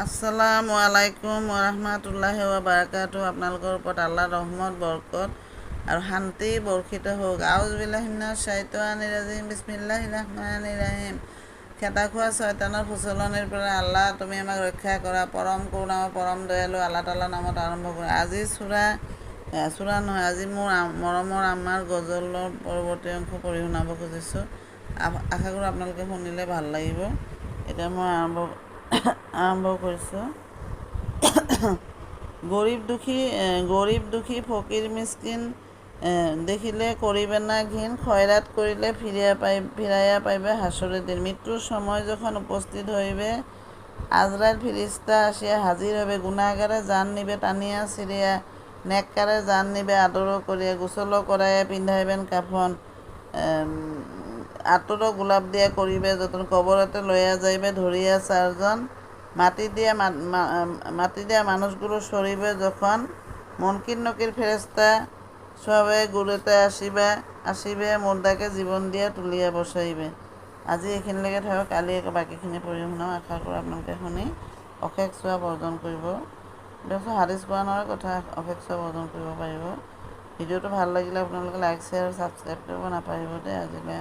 আসসালামু আলাইকুম ওৰহমাতুল্লাহি ওয়া বাৰাকাতুহু। আপোনালোকৰ ওপৰত আল্লাহৰ ৰহমত বৰকত আৰু শান্তি বৰ্ষিত হওক। আউযু বিল্লাহি মিনাশ শাইতানিৰ ৰাজিম। বিসমিল্লাহিৰ ৰহমানিৰ ৰহিম। খেতা খোৱা শয়তানৰ প্ৰচলনিৰ পৰা আল্লাহ তুমি আমাক ৰক্ষা কৰা। পৰম কৰুণাময় পৰম দয়ালু আল্লাহ তাআলাৰ নামত আৰম্ভ কৰা। আজি আজি মোৰ মৰমৰ আম্মাৰ গজলৰ পৰৱৰ্তী অংশ পঢ়ি শুনাব খুজিছোঁ। আশা কৰোঁ আপোনালোকে শুনিলে ভাল লাগিব। এতিয়া মই আৰম্ভ কৰিছোঁ। গৰীব দুখী ফকীৰ মিস্কিন দেখিলে কৰিবে না ঘিন, খয়ৰাত কৰিলে ফিৰাইয়া পাইবে হাসরের দিন। মৃত্যুর সময় যখন উপস্থিত হইবে, আজরাইল ফিরিস্তা আসিয়া হাজির হবে। গুনাহগারে জান নিবে টানিয়া ছিঁড়িয়া, নেককারে জান নিবে আদর করিয়া। গোসল করাইয়া পিন্ধাইবেন কাফন, আতর গোলাপ দিয়া করিবে যতন। কবরতে লইয়া যাইবে ধরিয়া চারজন, মাটি দিয়া মানুষগুলো সরিবে যখন। মুনকির নকির ফেরেস্তা সবে গুৰুতে আসিবে, মুৰ্দাকে জীৱন দিয়া তুলিয়া বসাইবে। আজি এইখিনিলৈকে থাকক, কালি আকৌ বাকীখিনি পঢ়ি শুনাম। আশা কৰোঁ আপোনালোকে শুনি অশেষ চোৱা বৰ্জন কৰিব। দিয়কচোন, হাদিছ কোৰাণৰে কথা, অশেষ চোৱা বৰ্জন কৰিব পাৰিব। ভিডিঅ'টো ভাল লাগিলে আপোনালোকে লাইক শ্বেয়াৰ আৰু ছাবস্ক্ৰাইব কৰিব নাপাহৰিব দেই। আজিলৈ